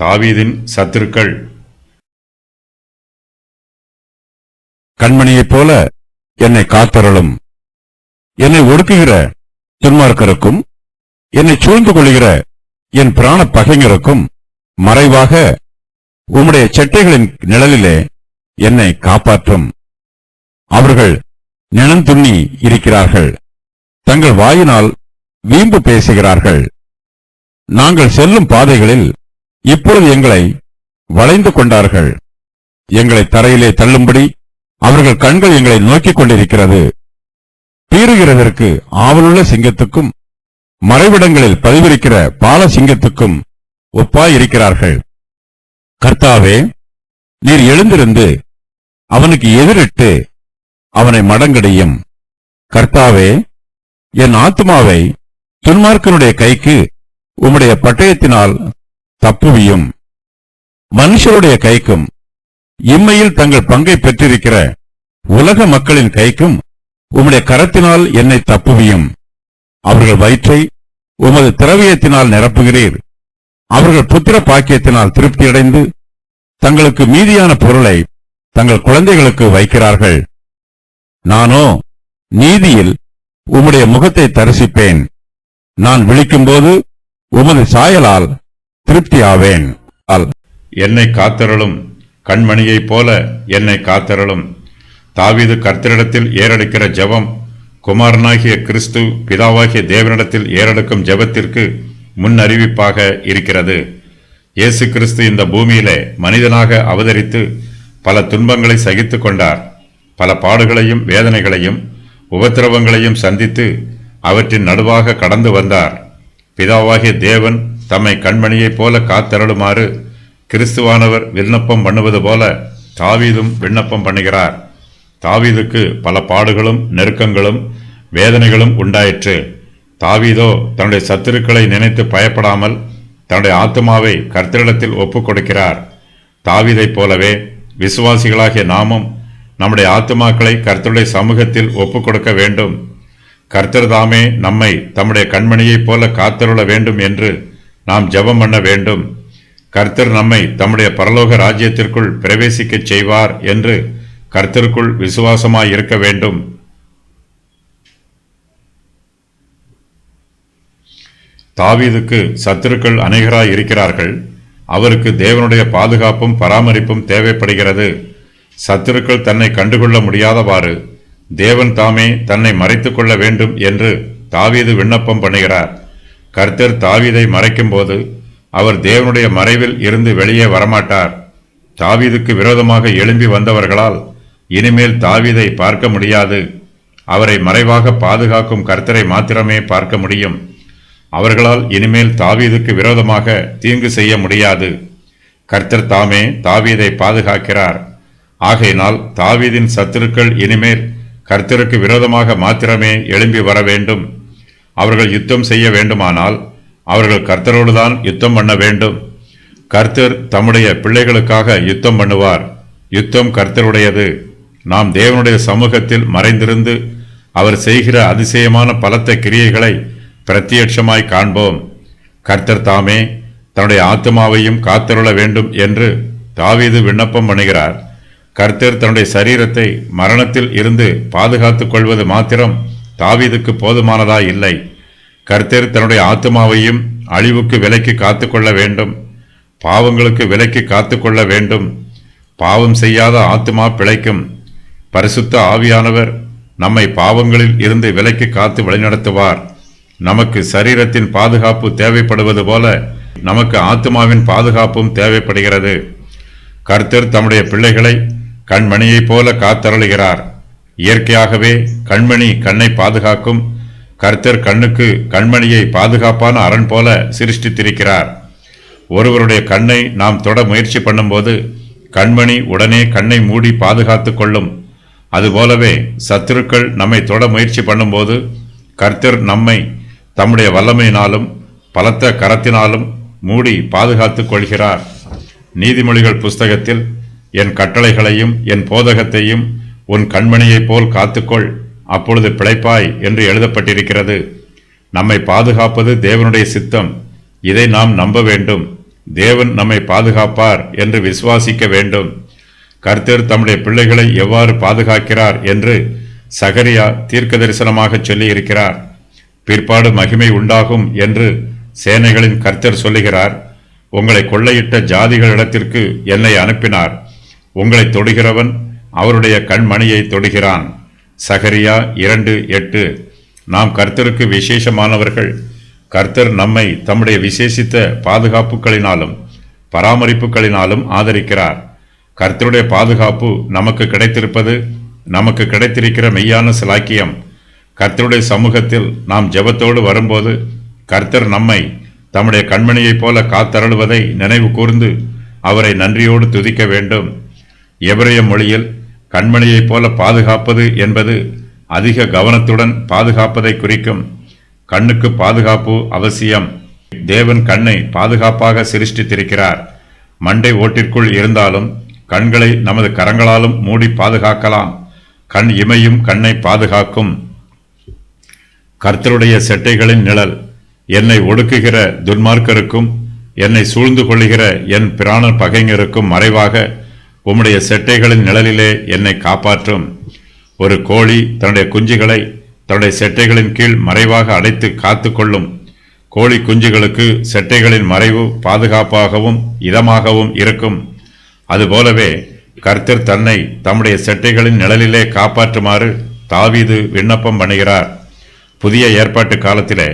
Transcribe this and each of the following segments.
தாவீதின் சத்துருக்கள். கண்மணியைப் போல என்னை காத்தருளும். என்னை ஒடுக்குகிற துன்மார்க்கருக்கும் என்னை சூழ்ந்து கொள்கிற என் பிராண பகைஞருக்கும் மறைவாக உம்முடைய செட்டைகளின் நிழலிலே என்னை காப்பாற்றும். அவர்கள் நினந்துண்ணி இருக்கிறார்கள், தங்கள் வாயினால் வீம்பு பேசுகிறார்கள். நாங்கள் செல்லும் பாதைகளில் இப்பொழுது எங்களை வளைந்து கொண்டார்கள். எங்களை தரையிலே தள்ளும்படி அவர்கள் கண்கள் எங்களை நோக்கிக் கொண்டிருக்கிறது. பீறுகிறதற்கு ஆவலுள்ள சிங்கத்துக்கும் மறைவிடங்களில் பதிவிருக்கிற பால சிங்கத்துக்கும் ஒப்பாயிருக்கிறார்கள். கர்த்தாவே, நீர் எழுந்திருந்து அவனுக்கு எதிரிட்டு அவனை மடங்கடியும். கர்த்தாவே, என் ஆத்துமாவை துன்மார்க்கனுடைய கைக்கு உம்முடைய பட்டயத்தினால் தப்புவியும். மனுஷருடைய கைக்கும் இம்மையில் தங்கள் பங்கை பெற்றிருக்கிற உலக மக்களின் கைக்கும் உம்முடைய கரத்தினால் என்னை தப்புவியும். அவர்கள் வயிற்றை உமது திரவியத்தினால் நிரப்புகிறீர். அவர்கள் புத்திர பாக்கியத்தினால் திருப்தியடைந்து தங்களுக்கு மீதியான பொருளை தங்கள் குழந்தைகளுக்கு வைக்கிறார்கள். நானோ நீதியில் உம்முடைய முகத்தை தரிசிப்பேன். நான் விழிக்கும்போது உமது சாயலால் திருப்தியாவேன். என்னை காத்தருளும், கண்மணியைப் போல என்னை காத்தருளும். தாவீது கர்த்தரிடத்தில் ஏறெடுக்கிற ஜெபம் குமாரனாகிய கிறிஸ்து பிதாவாகிய தேவனிடத்தில் ஏறெடுக்கும் ஜெபத்திற்கு முன் அறிவிப்பாக இருக்கிறது. இயேசு கிறிஸ்து இந்த பூமியிலே மனிதனாக அவதரித்து பல துன்பங்களை சகித்துக் கொண்டார். பல பாடுகளையும் வேதனைகளையும் உபத்திரவங்களையும் சந்தித்து அவற்றின் நடுவாக கடந்து வந்தார். பிதாவாகிய தேவன் தம்மை கண்மணியைப் போல காத்தருளுமாறு கிறிஸ்துவானவர் விண்ணப்பம் பண்ணுவது போல தாவீதும் விண்ணப்பம் பண்ணுகிறார். தாவீதுக்கு பல பாடுகளும் நெருக்கங்களும் வேதனைகளும் உண்டாயிற்று. தாவீதோ தன்னுடைய சத்துருக்களை நினைத்து பயப்படாமல் தன்னுடைய ஆத்துமாவை கர்த்தரிடத்தில் ஒப்புக் கொடுக்கிறார். தாவீதைப் போலவே விசுவாசிகளாகிய நாமும் நம்முடைய ஆத்துமாக்களை கர்த்தருடைய சமூகத்தில் ஒப்புக் கொடுக்க வேண்டும். கர்த்தர் தாமே நம்மை தம்முடைய கண்மணியைப் போல காத்தருள வேண்டும் என்று நாம் ஜெபம் பண்ண வேண்டும். கர்த்தர் நம்மை தம்முடைய பரலோக ராஜ்யத்திற்குள் பிரவேசிக்கச் செய்வார் என்று கர்த்தருக்குள் விசுவாசமாய் இருக்க வேண்டும். தாவீதுக்கு சத்துருக்கள் அநேகராய் இருக்கிறார்கள். அவருக்கு தேவனுடைய பாதுகாப்பும் பராமரிப்பும் தேவைப்படுகிறது. சத்துருக்கள் தன்னை கண்டுகொள்ள முடியாதவாறு தேவன் தாமே தன்னை மறைத்துக் கொள்ள வேண்டும் என்று தாவீது விண்ணப்பம் பண்ணுகிறார். கர்த்தர் தாவீதை மறைக்கும் போது அவர் தேவனுடைய மறைவில் இருந்து வெளியே வரமாட்டார். தாவீதுக்கு விரோதமாக எழும்பி வந்தவர்களால் இனிமேல் தாவீதை பார்க்க முடியாது. அவரை மறைவாக பாதுகாக்கும் கர்த்தரை மாத்திரமே பார்க்க முடியும். அவர்களால் இனிமேல் தாவீதுக்கு விரோதமாக தீங்கு செய்ய முடியாது. கர்த்தர் தாமே தாவீதை பாதுகாக்கிறார். ஆகையினால் தாவீதின் சத்துருக்கள் இனிமேல் கர்த்தருக்கு விரோதமாக மாத்திரமே எழும்பி வர வேண்டும். அவர்கள் யுத்தம் செய்ய வேண்டுமானால் அவர்கள் கர்த்தரோடுதான் யுத்தம் பண்ண வேண்டும். கர்த்தர் தம்முடைய பிள்ளைகளுக்காக யுத்தம் பண்ணுவார். யுத்தம் கர்த்தருடையது. நாம் தேவனுடைய சமூகத்தில் மறைந்திருந்து அவர் செய்கிற அதிசயமான பலத்த கிரியைகளை பிரத்யட்சமாய் காண்போம். கர்த்தர் தாமே தன்னுடைய ஆத்துமாவையும் காத்தருள வேண்டும் என்று தாவீது விண்ணப்பம் பண்ணுகிறார். கர்த்தர் தன்னுடைய சரீரத்தை மரணத்தில் இருந்து பாதுகாத்துக் கொள்வது மாத்திரம் தாவீதுக்கு போதுமானதாய் இல்லை. கர்த்தர் தன்னுடைய ஆத்துமாவையும் அழிவுக்கு விலைக்கு காத்துக்கொள்ள வேண்டும். பாவங்களுக்கு விலைக்கு காத்துக்கொள்ள வேண்டும். பாவம் செய்யாத ஆத்துமா பிழைக்கும். பரிசுத்த ஆவியானவர் நம்மை பாவங்களில் இருந்து விலைக்கு காத்து வழிநடத்துவார். நமக்கு சரீரத்தின் பாதுகாப்பு தேவைப்படுவது போல நமக்கு ஆத்துமாவின் பாதுகாப்பும் தேவைப்படுகிறது. கர்த்தர் தம்முடைய பிள்ளைகளை கண்மணியைப் போல காத்தருளுகிறார். இயற்கையாகவே கண்மணி கண்ணை பாதுகாக்கும். கர்த்தர் கண்ணுக்கு கண்மணியை பாதுகாப்பான அரண் போல சிருஷ்டித்திருக்கிறார். ஒருவருடைய கண்ணை நாம் தொட முயற்சி பண்ணும்போது கண்மணி உடனே கண்ணை மூடி பாதுகாத்து கொள்ளும். அதுபோலவே சத்துருக்கள் நம்மை தொட முயற்சி பண்ணும்போது கர்த்தர் நம்மை தம்முடைய வல்லமையினாலும் பலத்த கரத்தினாலும் மூடி பாதுகாத்துக் கொள்கிறார். நீதிமொழிகள் புஸ்தகத்தில் என் கட்டளைகளையும் என் போதகத்தையும் உன் கண்மணியைப் போல் காத்துக்கொள், அப்பொழுது பிழைப்பாய் என்று எழுதப்பட்டிருக்கிறது. நம்மை பாதுகாப்பது தேவனுடைய சித்தம். இதை நாம் நம்ப வேண்டும். தேவன் நம்மை பாதுகாப்பார் என்று விசுவாசிக்க வேண்டும். கர்த்தர் தம்முடைய பிள்ளைகளை எவ்வாறு பாதுகாக்கிறார் என்று சகரியா தீர்க்க தரிசனமாக சொல்லி இருக்கிறார். பிற்பாடு மகிமை உண்டாகும் என்று சேனைகளின் கர்த்தர் சொல்லுகிறார். உங்களை கொள்ளையிட்ட ஜாதிகளிடத்திற்கு என்னை அனுப்பினார். உங்களை தொடுகிறவன் அவருடைய கண்மணியை தொடுகிறான். சகரியா 2:8. நாம் கர்த்தருக்கு விசேஷமானவர்கள். கர்த்தர் நம்மை தம்முடைய விசேஷித்த பாதுகாப்புகளினாலும் பராமரிப்புகளினாலும் ஆதரிக்கிறார். கர்த்தருடைய பாதுகாப்பு நமக்கு கிடைத்திருப்பது நமக்கு கிடைத்திருக்கிற மெய்யான சிலாக்கியம். கர்த்தருடைய சமூகத்தில் நாம் ஜெபத்தோடு வரும்போது கர்த்தர் நம்மை தம்முடைய கண்மணியைப் போல காத்தருளுவதை நினைவு கூர்ந்து அவரை நன்றியோடு துதிக்க வேண்டும். எபிரேய மொழியில் கண்மணியைப் போல பாதுகாப்பது என்பது அதிக கவனத்துடன் பாதுகாப்பதை குறிக்கும். கண்ணுக்கு பாதுகாப்பு அவசியம். தேவன் கண்ணை பாதுகாப்பாக சிருஷ்டித்திருக்கிறார். மண்டை ஓட்டிற்குள் இருந்தாலும் கண்களை நமது கரங்களாலும் மூடி பாதுகாக்கலாம். கண் இமையும் கண்ணை பாதுகாக்கும். கர்த்தருடைய செட்டைகளின் நிழல். என்னை ஒடுக்குகிற துன்மார்க்கருக்கும் என்னை சூழ்ந்து கொள்ளுகிற என் பிராண பகைஞருக்கும் மறைவாக உம்முடைய செட்டைகளின் நிழலிலே என்னை காப்பாற்றும். ஒரு கோழி தன்னுடைய குஞ்சுகளை தன்னுடைய செட்டைகளின் கீழ் மறைவாக அடைத்து காத்து கொள்ளும். கோழி குஞ்சுகளுக்கு செட்டைகளின் மறைவு பாதுகாப்பாகவும் இதமாகவும் இருக்கும். அதுபோலவே கர்த்தர் தன்னை தம்முடைய செட்டைகளின் நிழலிலே காப்பாற்றுமாறு தாவீது விண்ணப்பம் பண்ணுகிறார். புதிய ஏற்பாட்டு காலத்திலே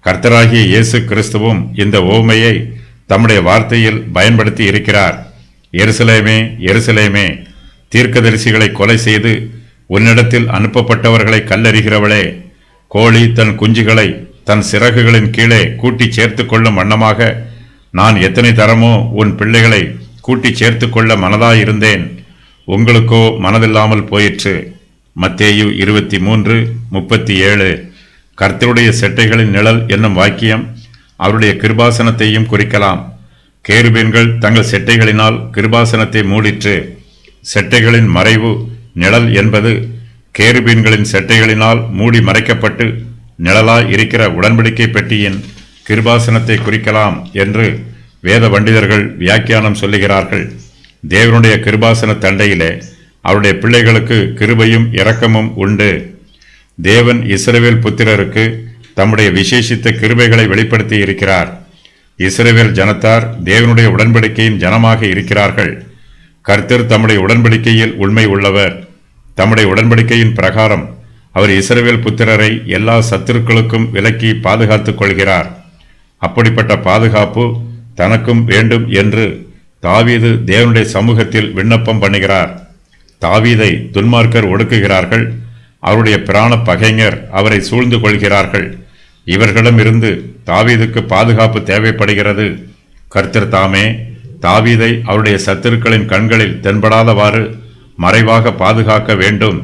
கர்த்தராகிய இயேசு கிறிஸ்துவும் இந்த ஓமையை தம்முடைய வார்த்தையில் பயன்படுத்தி இருக்கிறார். எருசலேமே, எருசலேமே, தீர்க்கதரிசிகளை கொலை செய்து உன்னிடத்தில் அனுப்பப்பட்டவர்களை கல்லறிகிறவளே, கோழி தன் குஞ்சுகளை தன் சிறகுகளின் கீழே கூட்டி சேர்த்து கொள்ளும் வண்ணமாக நான் எத்தனை தரமோ உன் பிள்ளைகளை கூட்டி சேர்த்து கொள்ள மனதாயிருந்தேன், உங்களுக்கோ மனதில்லாமல் போயிற்று. மத்தேயு 23:37. கர்த்தருடைய செட்டைகளின் நிழல் என்னும் வாக்கியம் அவருடைய கிருபாசனத்தையும் குறிக்கலாம். கேருபீன்கள் தங்கள் செட்டைகளினால் கிருபாசனத்தை மூடிற்று. செட்டைகளின் மறைவு நிழல் என்பது கேருபீன்களின் செட்டைகளினால் மூடி மறைக்கப்பட்டு நிழலாய் இருக்கிற உடன்படிக்கை பெட்டியின் கிருபாசனத்தை குறிக்கலாம் என்று வேத பண்டிதர்கள் வியாக்கியானம் சொல்லுகிறார்கள். தேவனுடைய கிருபாசன தண்டையிலே அவருடைய பிள்ளைகளுக்கு கிருபையும் இரக்கமும் உண்டு. தேவன் இஸ்ரவேல் புத்திரருக்கு தம்முடைய விசேஷித்த கிருபைகளை வெளிப்படுத்தி இருக்கிறார். இஸ்ரவேல் ஜனத்தார் தேவனுடைய உடன்படிக்கையின் ஜனமாக இருக்கிறார்கள். கர்த்தர் தம்முடைய உடன்படிக்கையில் உண்மை உள்ளவர். தம்முடைய உடன்படிக்கையின் பிரகாரம் அவர் இஸ்ரவேல் புத்திரரை எல்லா சத்துருக்களுக்கும் விலக்கி பாதுகாத்துக் கொள்கிறார். அப்படிப்பட்ட பாதுகாப்பு தனக்கும் வேண்டும் என்று தாவீது தேவனுடைய சமூகத்தில் விண்ணப்பம் பண்ணுகிறார். தாவீதை துன்மார்க்கர் ஒடுக்குகிறார்கள். அவருடைய பிராண பகைஞர் அவரை சூழ்ந்து கொள்கிறார்கள். இவர்களிடமிருந்து தாவீதுக்கு பாதுகாப்பு தேவைப்படுகிறது. கர்த்தர் தாமே தாவீதை அவருடைய சத்துருக்களின் கண்களில் தென்படாதவாறு மறைவாக பாதுகாக்க வேண்டும்.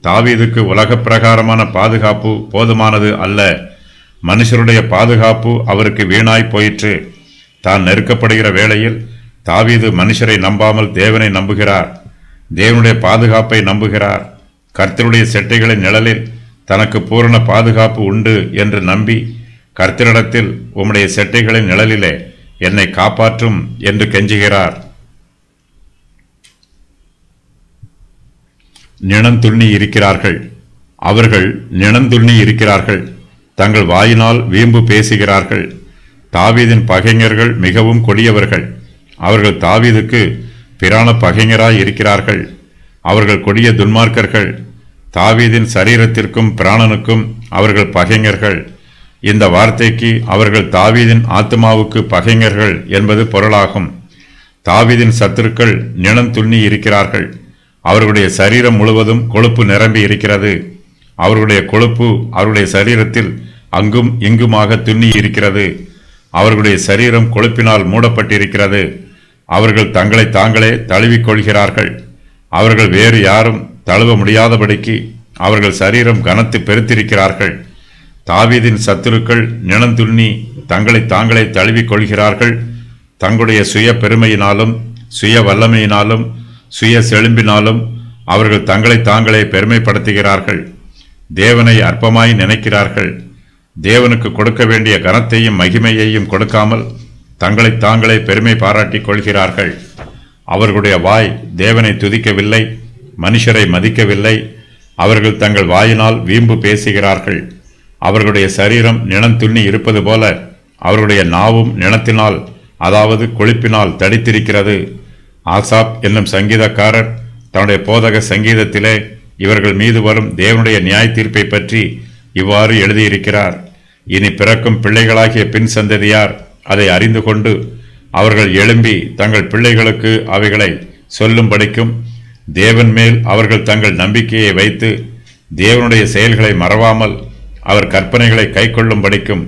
தாவீதுக்கு உலக பிரகாரமான பாதுகாப்பு போதுமானது அல்ல. மனுஷருடைய பாதுகாப்பு அவருக்கு வீணாய் போயிற்று. தான் நெருக்கப்படுகிற வேளையில் தாவீது மனுஷரை நம்பாமல் தேவனை நம்புகிறார். தேவனுடைய பாதுகாப்பை நம்புகிறார். கர்த்தருடைய செட்டைகளின் நிழலில் தனக்கு பூரண பாதுகாப்பு உண்டு என்று நம்பி கர்த்தரிடத்தில் உம்முடைய செட்டைகளின் நிழலிலே என்னை காப்பாற்றும் என்று கெஞ்சுகிறார். நிணந்துண்ணி இருக்கிறார்கள். அவர்கள் நிணந்துண்ணி இருக்கிறார்கள். தங்கள் வாயினால் வீம்பு பேசுகிறார்கள். தாவீதின் பகைஞர்கள் மிகவும் கொடியவர்கள். அவர்கள் தாவீதுக்கு பிராண பகைஞராய் இருக்கிறார்கள். அவர்கள் கொடிய துன்மார்க்கர்கள். தாவீதின் சரீரத்திற்கும் பிராணனுக்கும் அவர்கள் பகைஞர்கள். இந்த வார்த்தைக்கு அவர்கள் தாவீதின் ஆத்மாவுக்கு பகைஞர்கள் என்பது பொருளாகும். தாவீதின் சத்துருக்கள் நிணந்துண்ணி இருக்கிறார்கள். அவர்களுடைய சரீரம் முழுவதும் கொழுப்பு நிரம்பி இருக்கிறது. அவர்களுடைய கொழுப்பு அவருடைய சரீரத்தில் அங்கும் இங்குமாக துண்ணி இருக்கிறது. அவர்களுடைய சரீரம் கொழுப்பினால் மூடப்பட்டிருக்கிறது. அவர்கள் தங்களை தாங்களே தழுவிக்கொள்கிறார்கள். அவர்கள் வேறு யாரும் தழுவ முடியாதபடிக்கு அவர்கள் சரீரம் கனத்து பெருத்திருக்கிறார்கள். தாவீதின் சத்துருக்கள் நிணந்துண்ணி தங்களை தாங்களே தழுவிக்கொள்கிறார்கள். தங்களுடைய சுய பெருமையினாலும் சுய வல்லமையினாலும் சுய செழும்பினாலும் அவர்கள் தங்களை தாங்களே பெருமைப்படுத்துகிறார்கள். தேவனை அற்பமாய் நினைக்கிறார்கள். தேவனுக்கு கொடுக்க வேண்டிய கனத்தையும் மகிமையையும் கொடுக்காமல் தங்களை தாங்களே பெருமை பாராட்டிக் கொள்கிறார்கள். அவர்களுடைய வாய் தேவனை துதிக்கவில்லை, மனுஷரை மதிக்கவில்லை. அவர்கள் தங்கள் வாயினால் வீம்பு பேசுகிறார்கள். அவர்களுடைய சரீரம் நிணந்துண்ணி இருப்பது போல அவர்களுடைய நாவும் நிணத்தினால், அதாவது கொழுப்பினால் தடித்திருக்கிறது. ஆசாப் என்னும் சங்கீதக்காரர் தன்னுடைய போதக சங்கீதத்திலே இவர்கள் மீது வரும் தேவனுடைய நியாய தீர்ப்பை பற்றி இவ்வாறு எழுதியிருக்கிறார். இனி பிறக்கும் பிள்ளைகளாகிய பின் சந்ததியார் அதை அறிந்து கொண்டு அவர்கள் எழும்பி தங்கள் பிள்ளைகளுக்கு அவைகளை சொல்லும்படிக்கும், தேவன் மேல் அவர்கள் தங்கள் நம்பிக்கையை வைத்து தேவனுடைய செயல்களை மறவாமல் அவர் கற்பனைகளை கைக்கொள்ளும்படிக்கும்,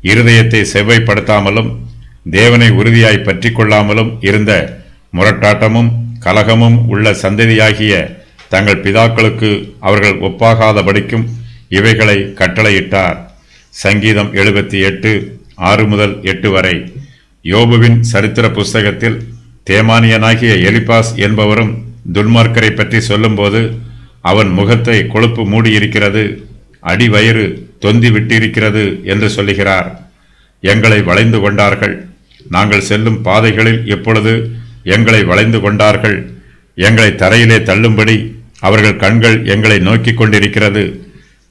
இருதயத்தை செவ்வைப்படுத்தாமலும் தேவனை உறுதியாய் பற்றி கொள்ளாமலும் இருந்த முரட்டாட்டமும் கலகமும் உள்ள சந்ததியாகிய தங்கள் பிதாக்களுக்கு அவர்கள் ஒப்பாகாதபடிக்கும் இவைகளை கட்டளையிட்டார். சங்கீதம் 78:6-8 வரை. யோபுவின் சரித்திர புஸ்தகத்தில் தேமானியனாகிய எலிபாஸ் என்பவரும் துன்மார்க்கரை பற்றி சொல்லும்போது, அவன் முகத்தை கொழுப்பு மூடியிருக்கிறது, அடிவயிறு தொந்தி விட்டிருக்கிறது என்று சொல்லுகிறார். எங்களை வளைந்து கொண்டார்கள், நாங்கள் செல்லும் பாதைகளில் எப்பொழுது எங்களை வளைந்து கொண்டார்கள். எங்களை தரையிலே தள்ளும்படி அவர்கள் கண்கள் எங்களை நோக்கி கொண்டிருக்கிறது.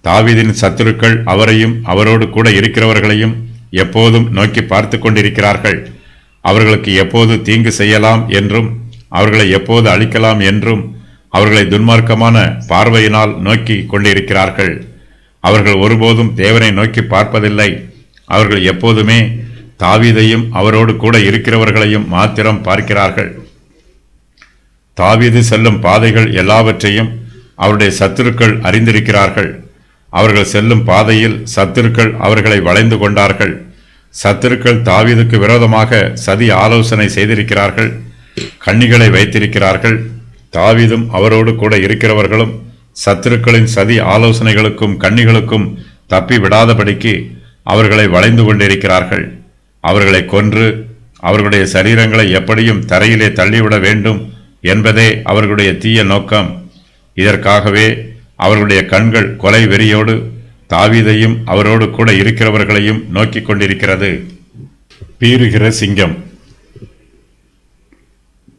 தாவீதின் சத்துருக்கள் அவரையும் அவரோடு கூட இருக்கிறவர்களையும் எப்போதும் நோக்கி பார்த்து கொண்டிருக்கிறார்கள். அவர்களுக்கு எப்போது தீங்கு செய்யலாம் என்றும் அவர்களை எப்போது அழிக்கலாம் என்றும் அவர்களை துன்மார்க்கமான பார்வையினால் நோக்கி கொண்டிருக்கிறார்கள். அவர்கள் ஒருபோதும் தேவனை நோக்கி பார்ப்பதில்லை. அவர்கள் எப்போதுமே தாவீதையும் அவரோடு கூட இருக்கிறவர்களையும் மாத்திரம் பார்க்கிறார்கள். தாவீது செல்லும் பாதைகள் எல்லாவற்றையும் அவருடைய சத்துருக்கள் அறிந்திருக்கிறார்கள். அவர்கள் செல்லும் பாதையில் சத்துருக்கள் அவர்களை வளைந்து கொண்டார்கள். சத்துருக்கள் தாவீதுக்கு விரோதமாக சதி ஆலோசனை செய்திருக்கிறார்கள், கண்ணிகளை வைத்திருக்கிறார்கள். தாவீதும் அவரோடு கூட இருக்கிறவர்களும் சத்துருக்களின் சதி ஆலோசனைகளுக்கும் கண்ணிகளுக்கும் தப்பி விடாதபடிக்கு அவர்களை வளைந்து கொண்டிருக்கிறார்கள். அவர்களை கொன்று அவர்களுடைய சரீரங்களை எப்படியும் தரையிலே தள்ளிவிட வேண்டும் என்பதே அவர்களுடைய தீய நோக்கம். இதற்காகவே அவர்களுடைய கண்கள் கொலை வெறியோடு தாவீதையும் அவரோடு கூட இருக்கிறவர்களையும் நோக்கி கொண்டிருக்கிறது. பீறுகிற சிங்கம்.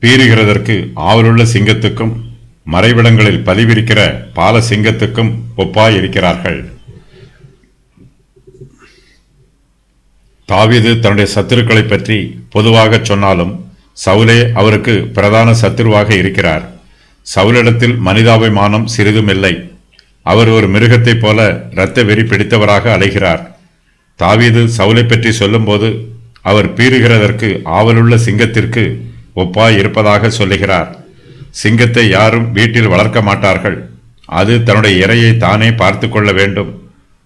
பீறுகிறதற்கு ஆவலுள்ள சிங்கத்துக்கும் மறைவிடங்களில் பதிவிருக்கிற பால சிங்கத்துக்கும் ஒப்பாயிருக்கிறார்கள். தாவீது தன்னுடைய சத்துருக்களை பற்றி பொதுவாக சொன்னாலும் சவுலே அவருக்கு பிரதான சத்துருவாக இருக்கிறார். சவுலிடத்தில் மனிதாபிமானம் சிறிதும் இல்லை. அவர் ஒரு மிருகத்தைப் போல இரத்த வெறி பிடித்தவராக அலைகிறார். தாவீது சவுலை பற்றி சொல்லும்போது அவர் பீறுகிறதற்கு ஆவலுள்ள சிங்கத்திற்கு ஒப்பாய் இருப்பதாக சொல்லுகிறார். சிங்கத்தை யாரும் வீட்டில் வளர்க்க மாட்டார்கள். அது தன்னுடைய இரையை தானே பார்த்து கொள்ள வேண்டும்.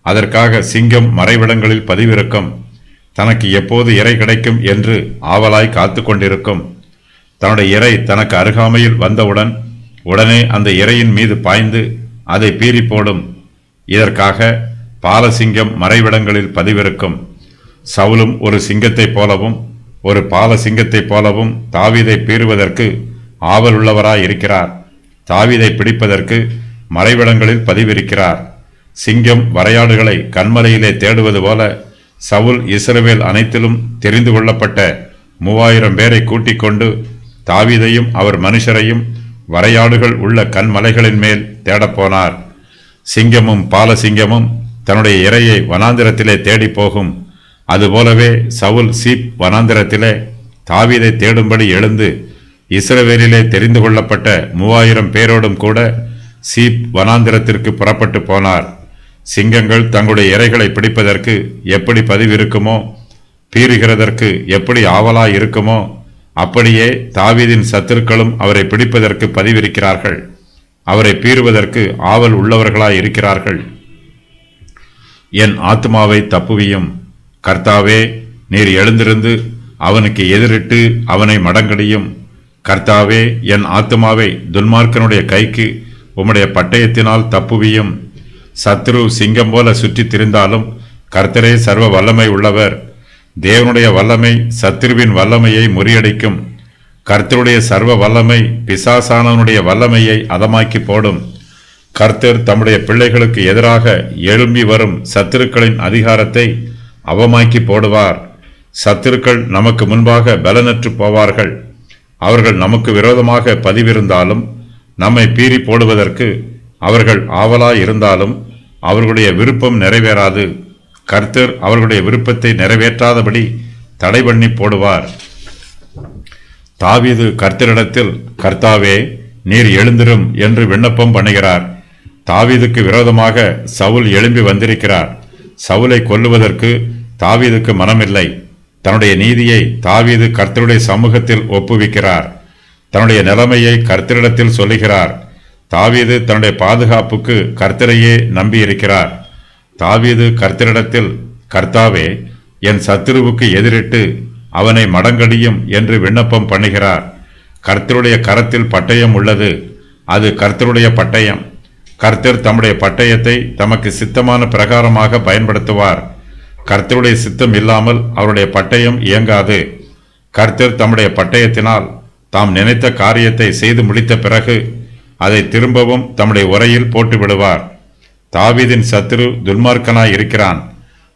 அதற்காக சிங்கம் மறைவிடங்களில் பதிவிருக்கும். தனக்கு எப்போது இரை கிடைக்கும் என்று ஆவலாய் காத்து கொண்டிருக்கும். தன்னுடைய இரை தனக்கு அருகாமையில் வந்தவுடன் உடனே அந்த இரையின் மீது பாய்ந்து அதை பீறி போடும். இதற்காக பாலசிங்கம் மறைவிடங்களில் பதிவிருக்கும். சவுலும் ஒரு சிங்கத்தைப் போலவும் ஒரு பால சிங்கத்தைப் போலவும் தாவீதை பீறுவதற்கு ஆவலுள்ளவராய் இருக்கிறார். தாவீதை பிடிப்பதற்கு மறைவிடங்களில் பதிவிருக்கிறார். சிங்கம் வரையாடுகளை கண்மலையிலே தேடுவது போல சவுல் இஸ்ரவேல் அனைத்திலும் தெரிந்து கொள்ளப்பட்ட 3000 பேரை கூட்டிக் கொண்டு தாவீதையும் அவர் மனுஷரையும் வரையாடுகள் உள்ள கண்மலைகளின் மேல் தேடப்போனார். சிங்கமும் பாலசிங்கமும் தன்னுடைய இரையை வனாந்திரத்திலே தேடி போகும். அதுபோலவே சவுல் சீப் வனாந்திரத்திலே தாவீதை தேடும்படி எழுந்து இஸ்ரவேலிலே தெரிந்து கொள்ளப்பட்ட 3000 பேரோடும் கூட சீப் வனாந்திரத்திற்கு புறப்பட்டு போனார். சிங்கங்கள் தங்களுடைய இரைகளை பிடிப்பதற்கு எப்படி பதிவிருக்குமோ, பீறுகிறதற்கு எப்படி ஆவலாய் இருக்குமோ, அப்படியே தாவீதின் சத்துருக்களும் அவரை பிடிப்பதற்கு பதிவிருக்கிறார்கள். அவரை பீறுவதற்கு ஆவல் உள்ளவர்களாய் இருக்கிறார்கள். என் ஆத்துமாவை தப்புவியும். கர்த்தாவே, நீர் எழுந்திருந்து அவனுக்கு எதிரிட்டு அவனை மடங்கடியும். கர்த்தாவே, என் ஆத்துமாவை துன்மார்க்கனுடைய கைக்கு உம்முடைய பட்டயத்தினால் தப்புவியும். சத்ரு சிங்கம் போல சுற்றி திரிந்தாலும் கர்த்தரே சர்வ வல்லமை உள்ளவர். தேவனுடைய வல்லமை சத்ருவின் வல்லமையை முறியடிக்கும். கர்த்தருடைய சர்வ வல்லமை பிசாசானவனுடைய வல்லமையை அதமாக்கி போடும். கர்த்தர் தம்முடைய பிள்ளைகளுக்கு எதிராக எழும்பி வரும் சத்துருக்களின் அதிகாரத்தை அவமாக்கி போடுவார். சத்துருக்கள் நமக்கு முன்பாக பலனற்று போவார்கள். அவர்கள் நமக்கு விரோதமாக பதிவிருந்தாலும் நம்மை பீறி போடுவதற்கு அவர்கள் ஆவலாயிருந்தாலும் அவர்களுடைய விருப்பம் நிறைவேறாது. கர்த்தர் அவர்களுடைய விருப்பத்தை நிறைவேற்றாதபடி தடை பண்ணி போடுவார். தாவீது கர்த்தரிடத்தில், கர்த்தாவே, நீர் எழுந்திரும் என்று விண்ணப்பம் பண்ணுகிறார். தாவீதுக்கு விரோதமாக சவுல் எழும்பி வந்திருக்கிறார். சவுலை கொல்லுவதற்கு தாவீதுக்கு மனமில்லை. தன்னுடைய நீதியை தாவீது கர்த்தருடைய சமூகத்தில் ஒப்புவிக்கிறார். தன்னுடைய நிலைமையை கர்த்தரிடத்தில் சொல்லுகிறார். தாவீது தன்னுடைய பாதுகாப்புக்கு கர்த்தரையே நம்பியிருக்கிறார். தாவீது கர்த்தரிடத்தில், கர்த்தாவே, என் சத்துருவுக்கு எதிரிட்டு அவனை மடங்கடியும் என்று விண்ணப்பம் பண்ணுகிறார். கர்த்தருடைய கரத்தில் பட்டயம் உள்ளது. அது கர்த்தருடைய பட்டயம். கர்த்தர் தம்முடைய பட்டயத்தை தமக்கு சித்தமான பிரகாரமாக பயன்படுத்துவார். கர்த்தருடைய சித்தம் இல்லாமல் அவருடைய பட்டயம் இயங்காது. கர்த்தர் தம்முடைய பட்டயத்தினால் தாம் நினைத்த காரியத்தை செய்து முடித்த பிறகு அதை திரும்பவும் தம்முடைய உரையில் போட்டு விடுவார். தாவீதின் சத்துரு துன்மார்க்கனாய் இருக்கிறான்.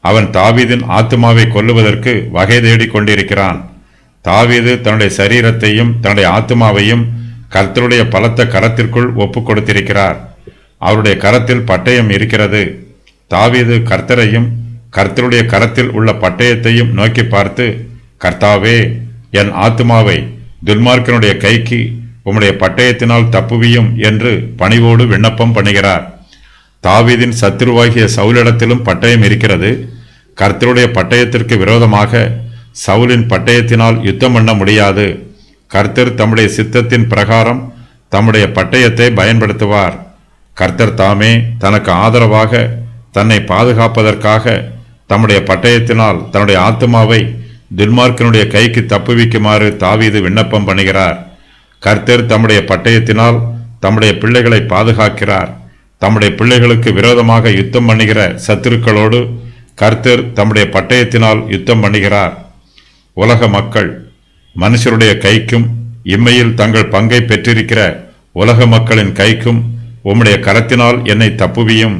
அவன் தாவீதின் ஆத்துமாவை கொல்லுவதற்கு வகை தேடிக் கொண்டிருக்கிறான். தாவீது தன்னுடைய சரீரத்தையும் தன்னுடைய ஆத்துமாவையும் கர்த்தருடைய பலத்த கரத்திற்குள் ஒப்புக் கொடுத்திருக்கிறார். அவருடைய கரத்தில் பட்டயம் இருக்கிறது. தாவீது கர்த்தரையும் கர்த்தருடைய கரத்தில் உள்ள பட்டயத்தையும் நோக்கி பார்த்து, கர்த்தாவே, என் ஆத்துமாவை துன்மார்க்கனுடைய கைக்கு உம்முடைய பட்டயத்தினால் தப்புவியும் என்று பணிவோடு விண்ணப்பம் பண்ணுகிறார். தாவீதின் சத்துருவாகிய சவுலிடத்திலும் பட்டயம் இருக்கிறது. கர்த்தருடைய பட்டயத்திற்கு விரோதமாக சவுலின் பட்டயத்தினால் யுத்தம் பண்ண முடியாது. கர்த்தர் தம்முடைய சித்தத்தின் பிரகாரம் தம்முடைய பட்டயத்தை பயன்படுத்துவார். கர்த்தர் தாமே தனக்கு ஆதரவாக தன்னை பாதுகாப்பதற்காக தம்முடைய பட்டயத்தினால் தன்னுடைய ஆத்துமாவை துன்மார்க்கனுடைய கைக்கு தப்புவிக்குமாறு தாவீது விண்ணப்பம் பண்ணுகிறார். கர்த்தர் தம்முடைய பட்டயத்தினால் தம்முடைய பிள்ளைகளை பாதுகாக்கிறார். தம்முடைய பிள்ளைகளுக்கு விரோதமாக யுத்தம் பண்ணுகிற சத்துருக்களோடு கர்த்தர் தம்முடைய பட்டயத்தினால் யுத்தம் பண்ணுகிறார். உலக மக்கள் மனுஷருடைய கைக்கும் இம்மையில் தங்கள் பங்கை பெற்றிருக்கிற உலக மக்களின் கைக்கும் உம்முடைய கரத்தினால் என்னை தப்புவியும்.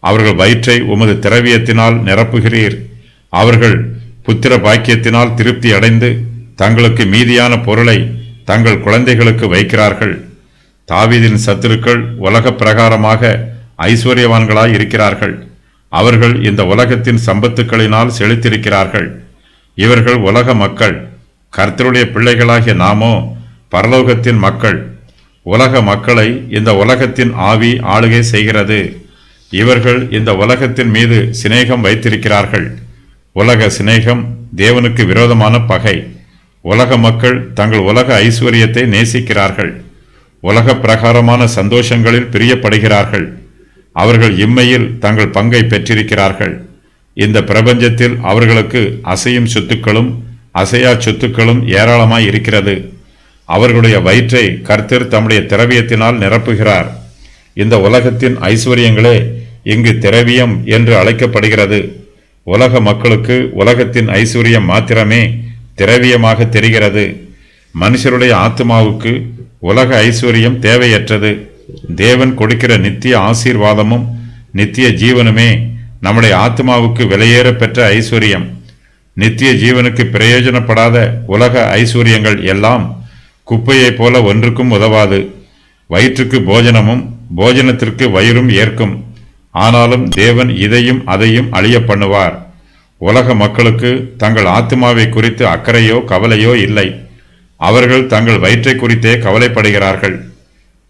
அவர்கள் வயிற்றை உமது திரவியத்தினால் நிரப்புகிறீர். அவர்கள் புத்திர பாக்கியத்தினால் திருப்தி அடைந்து தங்களுக்கு மீதியான பொருளை தங்கள் குழந்தைகளுக்கு வைக்கிறார்கள். தாவீதின் சத்துருக்கள் உலக பிரகாரமாக ஐஸ்வர்யவான்களாய் இருக்கிறார்கள். அவர்கள் இந்த உலகத்தின் சம்பத்துக்களினால் செழித்திருக்கிறார்கள். இவர்கள் உலக மக்கள். கர்த்தருடைய பிள்ளைகளாகிய நாமோ பரலோகத்தின் மக்கள். உலக மக்களை இந்த உலகத்தின் ஆவி ஆளுகை செய்கிறது. இவர்கள் இந்த உலகத்தின் மீது சிநேகம் வைத்திருக்கிறார்கள். உலக சிநேகம் தேவனுக்கு விரோதமான பகை. உலக மக்கள் தங்கள் உலக ஐஸ்வர்யத்தை நேசிக்கிறார்கள். உலக பிரகாரமான சந்தோஷங்களில் பிரியப்படுகிறார்கள். அவர்கள் இம்மையில் தங்கள் பங்கை பெற்றிருக்கிறார்கள். இந்த பிரபஞ்சத்தில் அவர்களுக்கு அசையும் சொத்துக்களும் அசையா சொத்துக்களும் ஏராளமாய் இருக்கிறது. அவர்களுடைய வயிற்றை கர்த்தர் தம்முடைய திரவியத்தினால் நிரப்புகிறார். இந்த உலகத்தின் ஐஸ்வர்யங்களே இங்கு திரவியம் என்று அழைக்கப்படுகிறது. உலக மக்களுக்கு உலகத்தின் ஐஸ்வர்யம் மாத்திரமே திரவியமாக தெரிகிறது. மனுஷருடைய ஆத்மாவுக்கு உலக ஐஸ்வர்யம் தேவையற்றது. தேவன் கொடுக்கிற நித்திய ஆசீர்வாதமும் நித்திய ஜீவனுமே நம்முடைய ஆத்மாவுக்கு விலையேற பெற்ற ஐஸ்வர்யம். நித்திய ஜீவனுக்கு பிரயோஜனப்படாத உலக ஐஸ்வர்யங்கள் எல்லாம் குப்பையைப் போல ஒன்றுக்கும் உதவாது. வயிற்றுக்கு போஜனமும் போஜனத்திற்கு வயிறும் ஏற்கும். ஆனாலும் தேவன் இதையும் அதையும் அழிய பண்ணுவார். உலக மக்களுக்கு தங்கள் ஆத்மாவை குறித்து அக்கறையோ கவலையோ இல்லை. அவர்கள் தங்கள் வயிற்றை குறித்தே கவலைப்படுகிறார்கள்.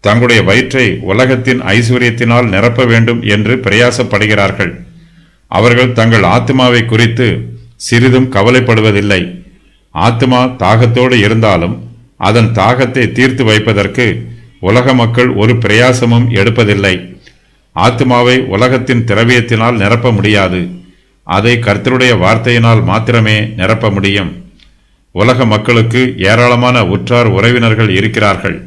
தங்களுடைய வயிற்றை உலகத்தின் ஐஸ்வர்யத்தினால் நிரப்ப வேண்டும் என்று பிரயாசப்படுகிறார்கள். அவர்கள் தங்கள் ஆத்மாவை குறித்து சிறிதும் கவலைப்படுவதில்லை. ஆத்மா தாகத்தோடு இருந்தாலும் அதன் தாகத்தை தீர்த்து வைப்பதற்கு உலக மக்கள் ஒரு பிரயாசமும் எடுப்பதில்லை. ஆத்மாவை உலகத்தின் திரவியத்தினால் நிரப்ப முடியாது. அதை கர்த்தருடைய வார்த்தையினால் மாத்திரமே நிரப்ப முடியும். உலக மக்களுக்கு ஏராளமான உற்றார் உறவினர்கள் இருக்கிறார்கள்.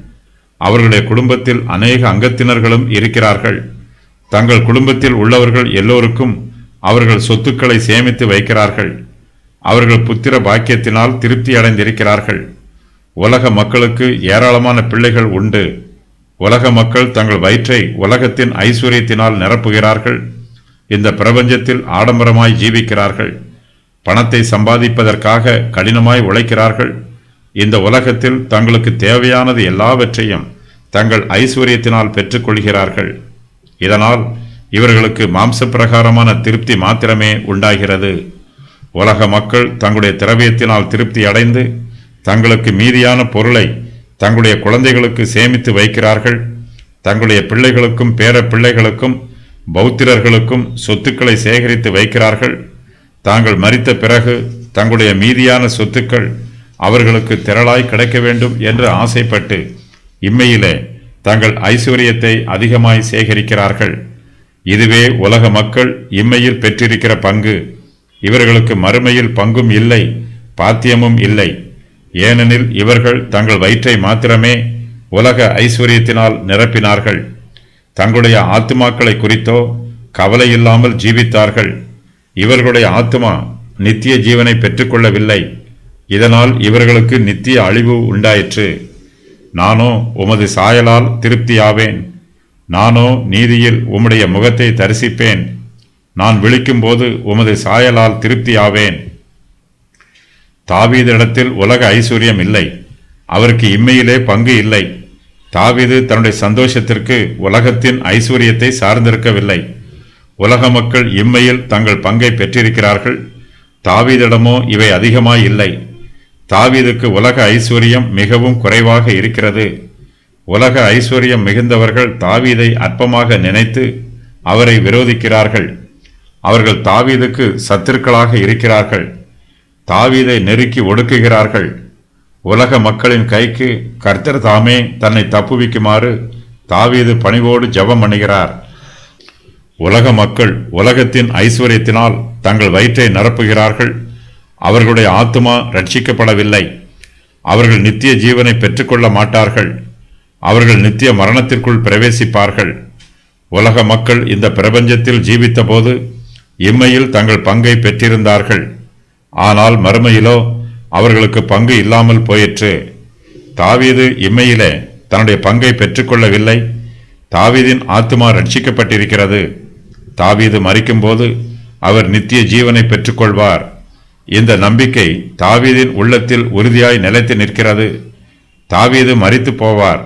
அவர்களுடைய குடும்பத்தில் அநேக அங்கத்தினர்களும் இருக்கிறார்கள். தங்கள் குடும்பத்தில் உள்ளவர்கள் எல்லோருக்கும் அவர்கள் சொத்துக்களை சேமித்து வைக்கிறார்கள். அவர்கள் புத்திர பாக்கியத்தினால் திருப்தி அடைந்திருக்கிறார்கள். உலக மக்களுக்கு ஏராளமான பிள்ளைகள் உண்டு. உலக மக்கள் தங்கள் வயிற்றை உலகத்தின் ஐஸ்வர்யத்தினால் நிரப்புகிறார்கள். இந்த பிரபஞ்சத்தில் ஆடம்பரமாய் ஜீவிக்கிறார்கள். பணத்தை சம்பாதிப்பதற்காக கடினமாய் உழைக்கிறார்கள். இந்த உலகத்தில் தங்களுக்கு தேவையானது எல்லாவற்றையும் தங்கள் ஐஸ்வர்யத்தினால் பெற்றுக்கொள்கிறார்கள். இதனால் இவர்களுக்கு மாம்ச பிரகாரமான திருப்தி மாத்திரமே உண்டாகிறது. உலக மக்கள் தங்களுடைய திரவியத்தினால் திருப்தி அடைந்து தங்களுக்கு மீதியான பொருளை தங்களுடைய குழந்தைகளுக்கு சேமித்து வைக்கிறார்கள். தங்களுடைய பிள்ளைகளுக்கும் பேர பிள்ளைகளுக்கும் பௌத்திரர்களுக்கும் சொத்துக்களை சேகரித்து வைக்கிறார்கள். தாங்கள் மரித்த பிறகு தங்களுடைய மீதியான சொத்துக்கள் அவர்களுக்கு திரளாய் கிடைக்க வேண்டும் என்று ஆசைப்பட்டு இம்மையிலே தங்கள் ஐஸ்வர்யத்தை அதிகமாய் சேகரிக்கிறார்கள். இதுவே உலக மக்கள் இம்மையில் பெற்றிருக்கிற பங்கு. இவர்களுக்கு மறுமையில் பங்கும் இல்லை, பாத்தியமும் இல்லை. ஏனெனில் இவர்கள் தங்கள் வயிற்றை மாத்திரமே உலக ஐஸ்வர்யத்தினால் நிரப்பினார்கள். தங்களுடைய ஆத்துமாக்களை குறித்தோ கவலை இல்லாமல் ஜீவித்தார்கள். இவர்களுடைய ஆத்துமா நித்திய ஜீவனை பெற்றுக்கொள்ளவில்லை. இதனால் இவர்களுக்கு நித்திய அழிவு உண்டாயிற்று. நானோ உமது சாயலால் திருப்தியாவேன். நானோ நீதியில் உம்முடைய முகத்தை தரிசிப்பேன். நான் விழிக்கும்போது உமது சாயலால் திருப்தியாவேன். தாவீதிடத்தில் உலக ஐஸ்வர்யம் இல்லை, அவருக்கு இம்மையிலே பங்கு இல்லை. தாவீது தன்னுடைய சந்தோஷத்திற்கு உலகத்தின் ஐஸ்வர்யத்தை சார்ந்திருக்கவில்லை. உலக மக்கள் இம்மையில் தங்கள் பங்கை பெற்றிருக்கிறார்கள். தாவீதிடமோ இவை அதிகமாய் இல்லை. தாவீதுக்கு உலக ஐஸ்வர்யம் மிகவும் குறைவாக இருக்கிறது. உலக ஐஸ்வர்யம் மிகுந்தவர்கள் தாவீதை அற்பமாக நினைத்து அவரை விரோதிக்கிறார்கள். அவர்கள் தாவீதுக்கு சத்துருக்களாக இருக்கிறார்கள். தாவீதை நெருக்கி ஒடுக்குகிறார்கள். உலக மக்களின் கைக்கு கர்த்தர் தாமே தன்னை தப்புவிக்குமாறு தாவீது பணிவோடு ஜெபம் பண்ணுகிறார். உலக மக்கள் உலகத்தின் ஐஸ்வர்யத்தினால் தங்கள் வயிற்றை நிரப்புகிறார்கள். அவர்களுடைய ஆத்துமா ரட்சிக்கப்படவில்லை. அவர்கள் நித்திய ஜீவனை பெற்றுக்கொள்ள மாட்டார்கள். அவர்கள் நித்திய மரணத்திற்குள் பிரவேசிப்பார்கள். உலக மக்கள் இந்த பிரபஞ்சத்தில் ஜீவித்த போது இம்மையில் தங்கள் பங்கை பெற்றிருந்தார்கள். ஆனால் மறுமையிலோ அவர்களுக்கு பங்கு இல்லாமல் போயிற்று. தாவீது இம்மையிலே தன்னுடைய பங்கை பெற்றுக்கொள்ளவில்லை. தாவீதின் ஆத்துமா ரட்சிக்கப்பட்டிருக்கிறது. தாவீது மரிக்கும்போது அவர் நித்திய ஜீவனை பெற்றுக்கொள்வார். இந்த நம்பிக்கை தாவீதின் உள்ளத்தில் உறுதியாய் நிலைத்து நிற்கிறது. தாவீது மரித்து போவார்.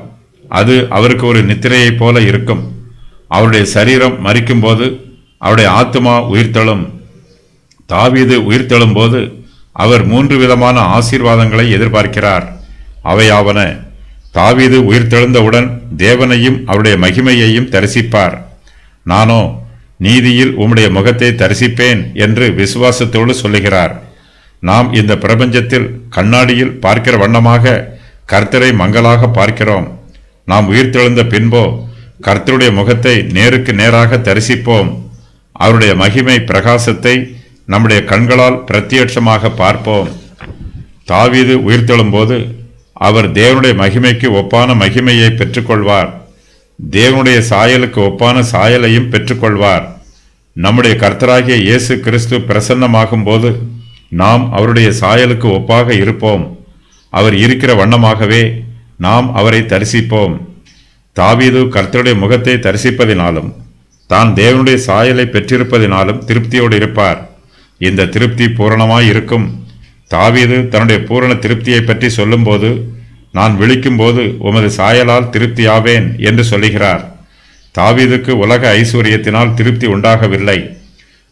அது அவருக்கு ஒரு நித்திரையைப் போல இருக்கும். அவருடைய சரீரம் மரிக்கும்போது அவருடைய ஆத்துமா உயிர்த்தெழும். தாவீது உயிர்த்தெழும் போது அவர் 3 விதமான ஆசீர்வாதங்களை எதிர்பார்க்கிறார். அவையாவன: தாவீது உயிர்த்தெழுந்தவுடன் தேவனையும் அவருடைய மகிமையையும் தரிசிப்பார். நானோ நீதியில் உம்முடைய முகத்தை தரிசிப்பேன் என்று விசுவாசத்தோடு சொல்லுகிறார். நாம் இந்த பிரபஞ்சத்தில் கண்ணாடியில் பார்க்கிற வண்ணமாக கர்த்தரை மங்கலாக பார்க்கிறோம். நாம் உயிர்த்தெழுந்த பின்போ கர்த்தருடைய முகத்தை நேருக்கு நேராக தரிசிப்போம். அவருடைய மகிமை பிரகாசத்தை நம்முடைய கண்களால் பிரத்யட்சமாக பார்ப்போம். தாவீது உயிர்த்தெழும்போது அவர் தேவனுடைய மகிமைக்கு ஒப்பான மகிமையை பெற்றுக்கொள்வார். தேவனுடைய சாயலுக்கு ஒப்பான சாயலையும் பெற்றுக்கொள்வார். நம்முடைய கர்த்தராகிய இயேசு கிறிஸ்து பிரசன்னமாகும் போது நாம் அவருடைய சாயலுக்கு ஒப்பாக இருப்போம். அவர் இருக்கிற வண்ணமாகவே நாம் அவரை தரிசிப்போம். தாவீது கர்த்தருடைய முகத்தை தரிசிப்பதினாலும் தான் தேவனுடைய சாயலை பெற்றிருப்பதினாலும் திருப்தியோடு இருப்பார். இந்த திருப்தி பூரணமாய் இருக்கும். தாவீது தன்னுடைய பூரண திருப்தியை பற்றி சொல்லும்போது, நான் விழிக்கும்போது உமது சாயலால் திருப்தியாவேன் என்று சொல்லுகிறார். தாவீதுக்கு உலக ஐஸ்வர்யத்தினால் திருப்தி உண்டாகவில்லை.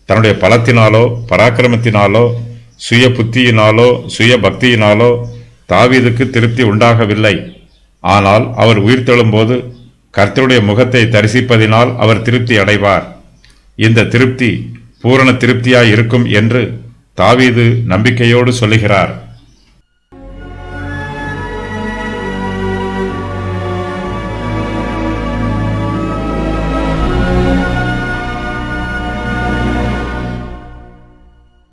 தன்னுடைய பலத்தினாலோ பராக்கிரமத்தினாலோ சுய புத்தியினாலோ சுய பக்தியினாலோ தாவீதுக்கு திருப்தி உண்டாகவில்லை. ஆனால் அவர் உயிர்த்தெழும்போது கர்த்தருடைய முகத்தை தரிசிப்பதினால் அவர் திருப்தி அடைவார். இந்த திருப்தி பூரண திருப்தியாய் இருக்கும் என்று தாவீது நம்பிக்கையோடு சொல்லுகிறார்.